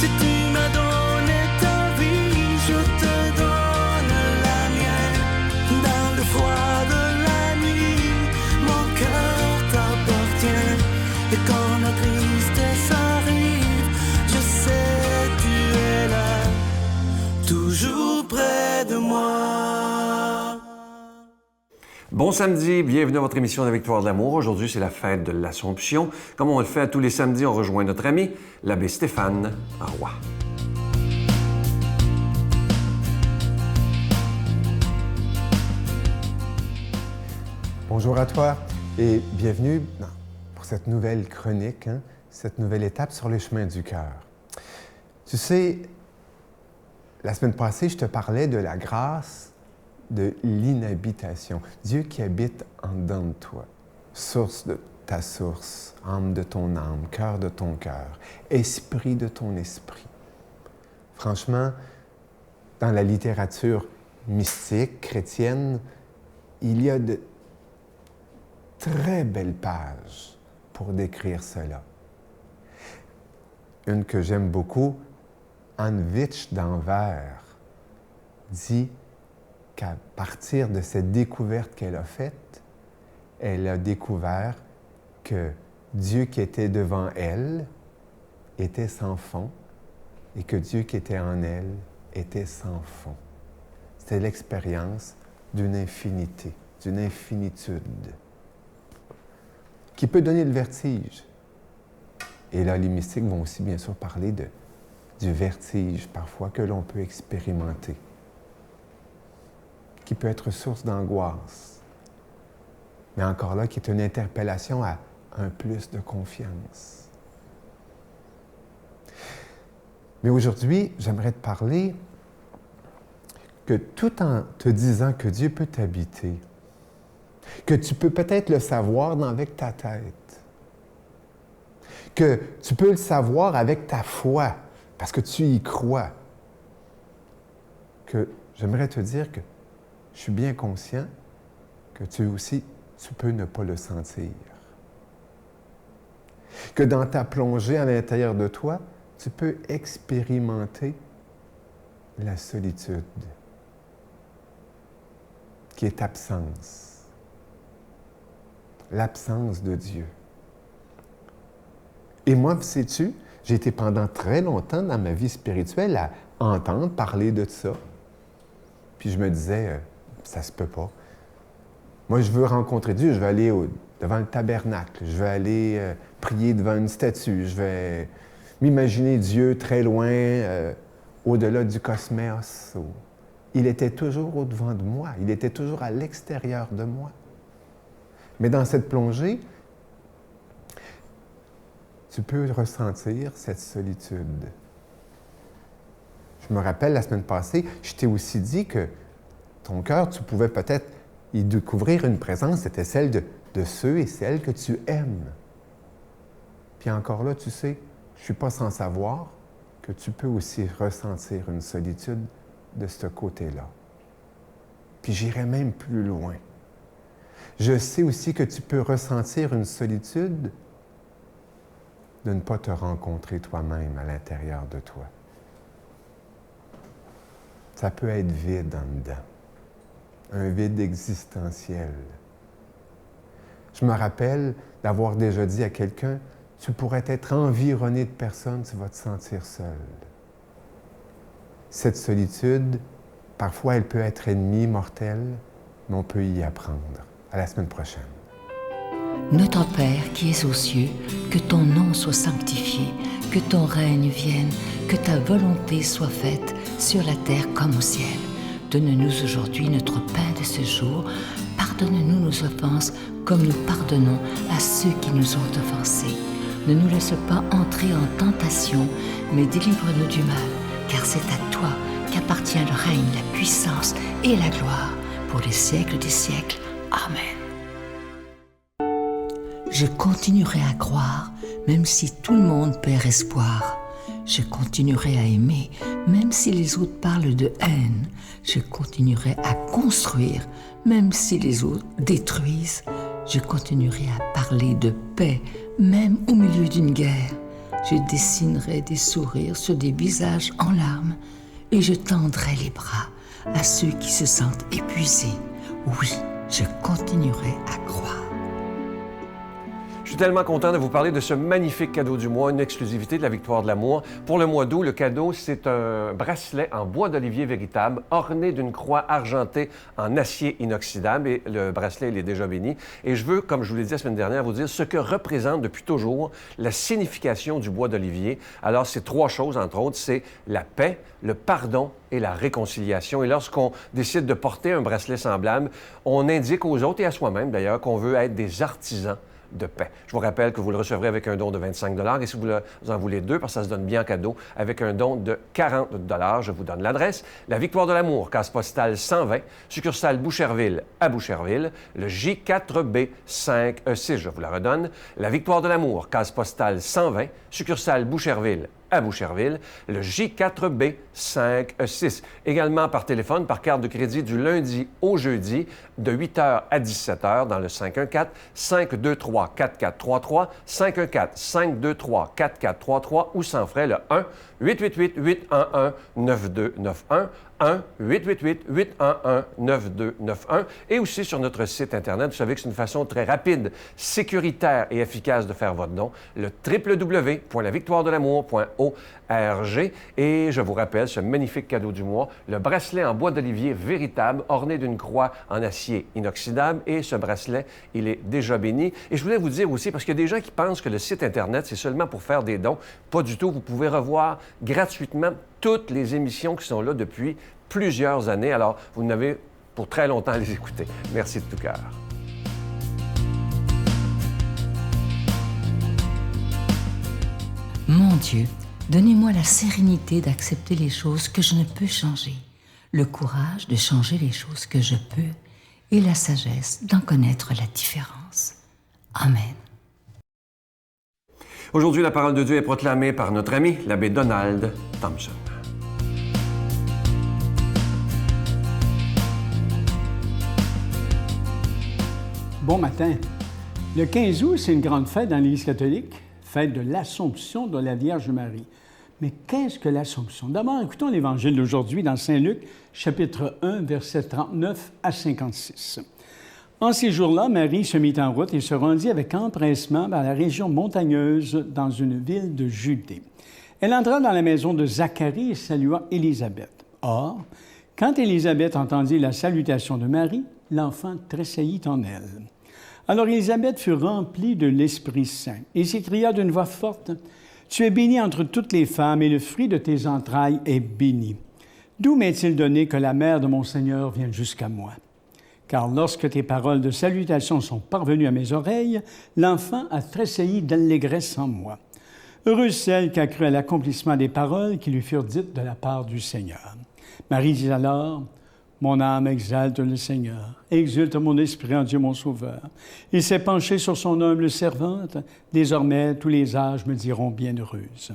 Si tu m'as donné ta vie, je te donne la mienne. Dans le froid de la nuit, mon cœur t'appartient. Et quand la tristesse arrive, je sais tu es là, toujours près de moi. Bon samedi, bienvenue à votre émission de la Victoire de l'amour. Aujourd'hui, c'est la fête de l'Assomption. Comme on le fait tous les samedis, on rejoint notre ami, l'abbé Stéphane Roy. Bonjour à toi et bienvenue pour cette nouvelle chronique, cette nouvelle étape sur les chemins du cœur. Tu sais, la semaine passée, je te parlais de la grâce de l'inhabitation. Dieu qui habite en dedans de toi, source de ta source, âme de ton âme, cœur de ton cœur, esprit de ton esprit. Franchement, dans la littérature mystique, chrétienne, il y a de très belles pages pour décrire cela. Une que j'aime beaucoup, Anne Witsch d'Anvers, dit qu'à partir de cette découverte qu'elle a faite, elle a découvert que Dieu qui était devant elle était sans fond et que Dieu qui était en elle était sans fond. C'était l'expérience d'une infinité, d'une infinitude qui peut donner le vertige. Et là, les mystiques vont aussi bien sûr parler du vertige parfois que l'on peut expérimenter, qui peut être source d'angoisse, mais encore là, qui est une interpellation à un plus de confiance. Mais aujourd'hui, j'aimerais te parler que tout en te disant que Dieu peut t'habiter, que tu peux peut-être le savoir avec ta tête, que tu peux le savoir avec ta foi, parce que tu y crois, que j'aimerais te dire que je suis bien conscient que tu aussi, tu peux ne pas le sentir. Que dans ta plongée à l'intérieur de toi, tu peux expérimenter la solitude, qui est absence, l'absence de Dieu. Et moi, sais-tu, j'ai été pendant très longtemps dans ma vie spirituelle à entendre parler de ça. Puis je me disais, ça se peut pas. Moi, je veux rencontrer Dieu, je vais aller devant le tabernacle, je vais aller prier devant une statue, je vais m'imaginer Dieu très loin, au-delà du cosmos. Il était toujours au-devant de moi, il était toujours à l'extérieur de moi. Mais dans cette plongée, tu peux ressentir cette solitude. Je me rappelle, la semaine passée, je t'ai aussi dit que ton cœur, tu pouvais peut-être y découvrir une présence, c'était celle de ceux et celles que tu aimes. Puis encore là, tu sais, je ne suis pas sans savoir que tu peux aussi ressentir une solitude de ce côté-là. Puis j'irai même plus loin. Je sais aussi que tu peux ressentir une solitude de ne pas te rencontrer toi-même à l'intérieur de toi. Ça peut être vide en dedans, un vide existentiel. Je me rappelle d'avoir déjà dit à quelqu'un, tu pourrais être environné de personnes, tu vas te sentir seul. Cette solitude, parfois elle peut être ennemie, mortelle, mais on peut y apprendre. À la semaine prochaine. Notre Père qui es aux cieux, que ton nom soit sanctifié, que ton règne vienne, que ta volonté soit faite sur la terre comme au ciel. Donne-nous aujourd'hui notre pain de ce jour. Pardonne-nous nos offenses comme nous pardonnons à ceux qui nous ont offensés. Ne nous laisse pas entrer en tentation, mais délivre-nous du mal, car c'est à toi qu'appartient le règne, la puissance et la gloire pour les siècles des siècles. Amen. Je continuerai à croire, même si tout le monde perd espoir. Je continuerai à aimer, même si les autres parlent de haine. Je continuerai à construire, même si les autres détruisent. Je continuerai à parler de paix, même au milieu d'une guerre. Je dessinerai des sourires sur des visages en larmes et je tendrai les bras à ceux qui se sentent épuisés. Oui, je continuerai à croire. Je suis tellement content de vous parler de ce magnifique cadeau du mois, une exclusivité de la Victoire de l'amour. Pour le mois d'août, le cadeau, c'est un bracelet en bois d'olivier véritable, orné d'une croix argentée en acier inoxydable. Et le bracelet, il est déjà béni. Et je veux, comme je vous l'ai dit la semaine dernière, vous dire ce que représente depuis toujours la signification du bois d'olivier. Alors, c'est 3 choses, entre autres, c'est la paix, le pardon et la réconciliation. Et lorsqu'on décide de porter un bracelet semblable, on indique aux autres et à soi-même, d'ailleurs, qu'on veut être des artisans de paix. Je vous rappelle que vous le recevrez avec un don de 25 et si vous en voulez 2, parce que ça se donne bien en cadeau, avec un don de 40 je vous donne l'adresse. La Victoire de l'amour, case postale 120, succursale Boucherville à Boucherville, le J4B5E6, je vous la redonne. La Victoire de l'amour, case postale 120, succursale Boucherville à Boucherville, le J4B5E6. Également par téléphone, par carte de crédit du lundi au jeudi, de 8h à 17h dans le 514-523-4433, 514-523-4433 ou sans frais le 1-888-811-9291, 1-888-811-9291 et aussi sur notre site Internet. Vous savez que c'est une façon très rapide, sécuritaire et efficace de faire votre don, le www.lavictoiredelamour.org. Et je vous rappelle ce magnifique cadeau du mois, le bracelet en bois d'olivier véritable, orné d'une croix en acier inoxydable. Et ce bracelet, il est déjà béni. Et je voulais vous dire aussi, parce qu'il y a des gens qui pensent que le site Internet, c'est seulement pour faire des dons. Pas du tout. Vous pouvez revoir gratuitement toutes les émissions qui sont là depuis plusieurs années. Alors, vous n'avez pour très longtemps à les écouter. Merci de tout cœur. Mon Dieu, donnez-moi la sérénité d'accepter les choses que je ne peux changer, le courage de changer les choses que je peux et la sagesse d'en connaître la différence. Amen. Aujourd'hui, la parole de Dieu est proclamée par notre ami, l'abbé Donald Thompson. Bon matin. Le 15 août, c'est une grande fête dans l'Église catholique, fête de l'Assomption de la Vierge Marie. Mais qu'est-ce que l'Assomption? D'abord, écoutons l'Évangile d'aujourd'hui dans Saint Luc, chapitre 1, versets 39 à 56. En ces jours-là, Marie se mit en route et se rendit avec empressement vers la région montagneuse dans une ville de Judée. Elle entra dans la maison de Zacharie et salua Élisabeth. Or, quand Élisabeth entendit la salutation de Marie, l'enfant tressaillit en elle. Alors Élisabeth fut remplie de l'Esprit Saint et s'écria d'une voix forte, « Tu es bénie entre toutes les femmes et le fruit de tes entrailles est béni. D'où m'est-il donné que la mère de mon Seigneur vienne jusqu'à moi? Car lorsque tes paroles de salutation sont parvenues à mes oreilles, l'enfant a tressailli d'allégresse en moi. Heureuse celle qui a cru à l'accomplissement des paroles qui lui furent dites de la part du Seigneur. » Marie dit alors, « Mon âme exalte le Seigneur, exulte mon esprit en Dieu mon Sauveur. Il s'est penché sur son humble servante. Désormais, tous les âges me diront bienheureuse.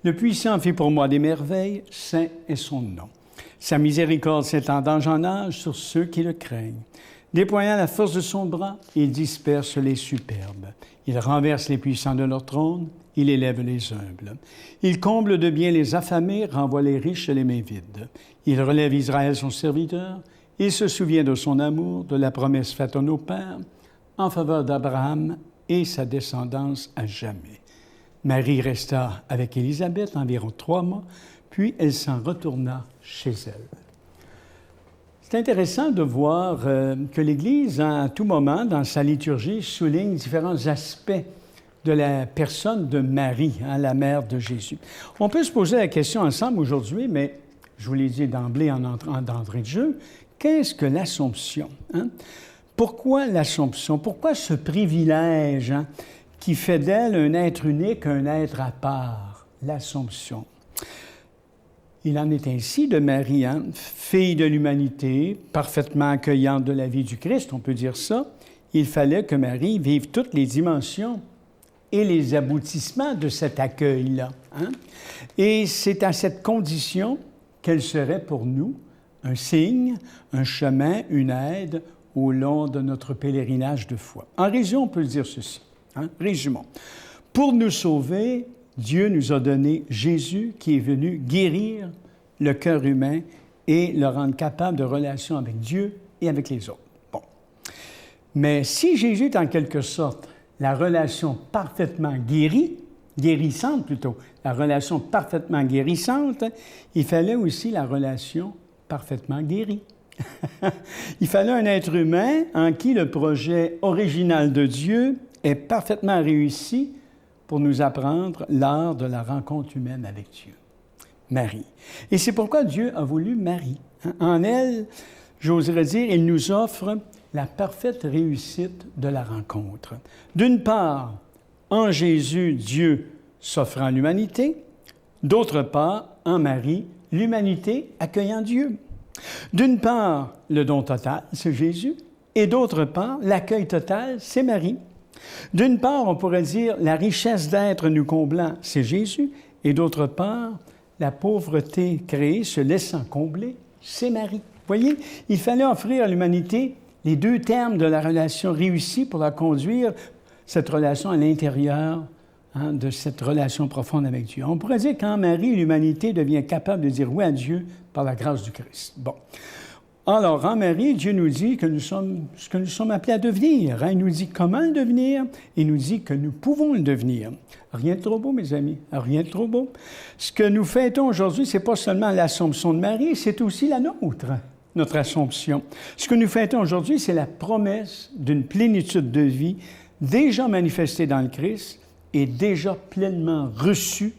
Le Puissant fit pour moi des merveilles, saint est son nom. Sa miséricorde s'étend d'âge en âge sur ceux qui le craignent. Déployant la force de son bras, il disperse les superbes. Il renverse les puissants de leur trône, il élève les humbles. Il comble de bien les affamés, renvoie les riches les mains vides. Il relève Israël, son serviteur. Il se souvient de son amour, de la promesse faite à nos pères, en faveur d'Abraham et sa descendance à jamais. Marie resta avec Élisabeth environ 3 mois, puis elle s'en retourna chez elle. C'est intéressant de voir que l'Église, à tout moment, dans sa liturgie, souligne différents aspects de la personne de Marie, la mère de Jésus. On peut se poser la question ensemble aujourd'hui, mais je vous l'ai dit d'emblée d'entrée de jeu, qu'est-ce que l'Assomption? Pourquoi l'Assomption? Pourquoi ce privilège qui fait d'elle un être unique, un être à part? L'Assomption. Il en est ainsi de Marie, fille de l'humanité, parfaitement accueillante de la vie du Christ, on peut dire ça. Il fallait que Marie vive toutes les dimensions et les aboutissements de cet accueil-là. Et c'est à cette condition qu'elle serait pour nous un signe, un chemin, une aide au long de notre pèlerinage de foi. En résumé, on peut dire ceci. Résumons. Pour nous sauver, Dieu nous a donné Jésus qui est venu guérir le cœur humain et le rendre capable de relation avec Dieu et avec les autres. Bon. Mais si Jésus est en quelque sorte la relation parfaitement guérissante plutôt, la relation parfaitement guérissante, il fallait aussi la relation parfaitement guérie. Il fallait un être humain en qui le projet original de Dieu est parfaitement réussi pour nous apprendre l'art de la rencontre humaine avec Dieu. Marie. Et c'est pourquoi Dieu a voulu Marie. En elle, j'oserais dire, il nous offre la parfaite réussite de la rencontre. D'une part, en Jésus, Dieu s'offrant l'humanité. D'autre part, en Marie, l'humanité accueillant Dieu. D'une part, le don total, c'est Jésus, et d'autre part, l'accueil total, c'est Marie. D'une part, on pourrait dire la richesse d'être nous comblant, c'est Jésus, et d'autre part, la pauvreté créée se laissant combler, c'est Marie. Vous voyez, il fallait offrir à l'humanité les deux termes de la relation réussie pour la conduire, cette relation à l'intérieur de cette relation profonde avec Dieu. On pourrait dire qu'en Marie, l'humanité devient capable de dire oui à Dieu par la grâce du Christ. Bon. Alors, en Marie, Dieu nous dit que nous sommes ce que nous sommes appelés à devenir. Il nous dit comment le devenir. Il nous dit que nous pouvons le devenir. Rien de trop beau, mes amis. Rien de trop beau. Ce que nous fêtons aujourd'hui, ce n'est pas seulement l'Assomption de Marie, c'est aussi la nôtre, notre Assomption. Ce que nous fêtons aujourd'hui, c'est la promesse d'une plénitude de vie déjà manifestée dans le Christ et déjà pleinement reçue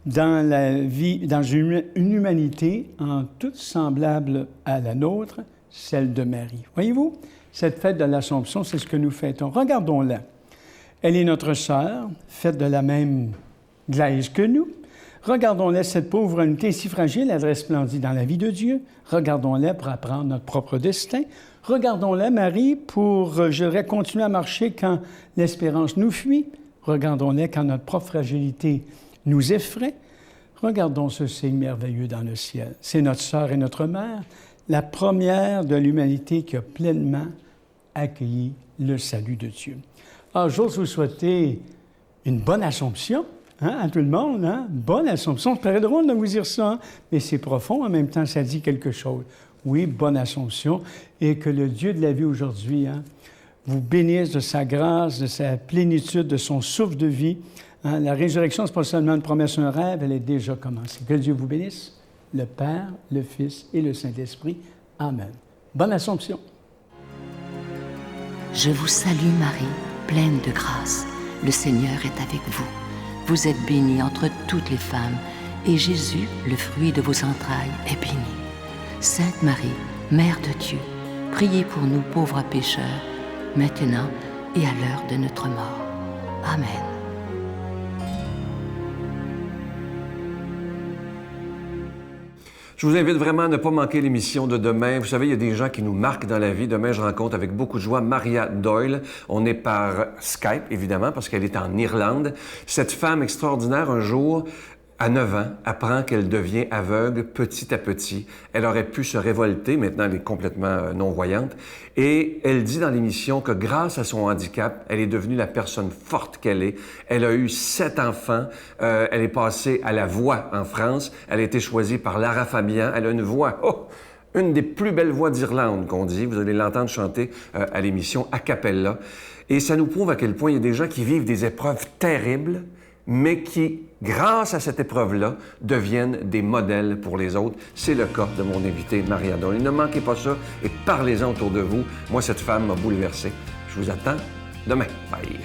dans la vie, dans une humanité en toute semblable à la nôtre, celle de Marie. Voyez-vous, cette fête de l'Assomption, c'est ce que nous fêtons. Regardons-la. Elle est notre sœur, faite de la même glaise que nous. Regardons-la, cette pauvre humanité si fragile, elle resplendit dans la vie de Dieu. Regardons-la pour apprendre notre propre destin. Regardons-la, Marie, pour, je dirais, continuer à marcher quand l'espérance nous fuit. Regardons-la quand notre propre fragilité nous effraie. Regardons ce signe merveilleux dans le ciel. C'est notre sœur et notre mère, la première de l'humanité qui a pleinement accueilli le salut de Dieu. Alors, j'ose vous souhaiter une bonne Assomption à tout le monde. Bonne Assomption. Ça paraît drôle de vous dire ça, mais c'est profond. En même temps, ça dit quelque chose. Oui, bonne Assomption. Et que le Dieu de la vie aujourd'hui vous bénisse de sa grâce, de sa plénitude, de son souffle de vie. La résurrection, ce n'est pas seulement une promesse, un rêve, elle est déjà commencée. Que Dieu vous bénisse, le Père, le Fils et le Saint-Esprit. Amen. Bonne Assomption. Je vous salue Marie, pleine de grâce. Le Seigneur est avec vous. Vous êtes bénie entre toutes les femmes, et Jésus, le fruit de vos entrailles, est béni. Sainte Marie, Mère de Dieu, priez pour nous pauvres pécheurs, maintenant et à l'heure de notre mort. Amen. Je vous invite vraiment à ne pas manquer l'émission de demain. Vous savez, il y a des gens qui nous marquent dans la vie. Demain, je rencontre avec beaucoup de joie Maria Doyle. On est par Skype, évidemment, parce qu'elle est en Irlande. Cette femme extraordinaire, un jour, à 9 ans, apprend qu'elle devient aveugle petit à petit. Elle aurait pu se révolter, maintenant elle est complètement non-voyante. Et elle dit dans l'émission que grâce à son handicap, elle est devenue la personne forte qu'elle est. Elle a eu 7 enfants. Elle est passée à la voix en France. Elle a été choisie par Lara Fabian. Elle a une voix, une des plus belles voix d'Irlande qu'on dit. Vous allez l'entendre chanter à l'émission a cappella. Et ça nous prouve à quel point il y a des gens qui vivent des épreuves terribles, mais qui, grâce à cette épreuve-là, deviennent des modèles pour les autres. C'est le cas de mon invité, Maria Doyle. Ne manquez pas ça et parlez-en autour de vous. Moi, cette femme m'a bouleversé. Je vous attends demain. Bye.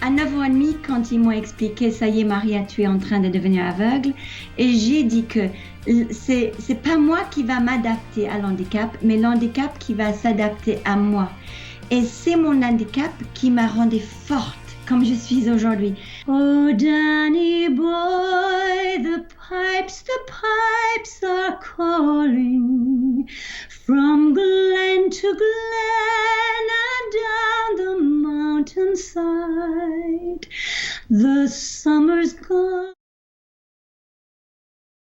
À 9 ans et demi, quand ils m'ont expliqué, ça y est, Maria, tu es en train de devenir aveugle, et j'ai dit que c'est pas moi qui va m'adapter à l'handicap, mais l'handicap qui va s'adapter à moi. Et c'est mon handicap qui m'a rendue forte, comme je suis aujourd'hui. Oh, Danny boy, the pipes are calling from glen to glen.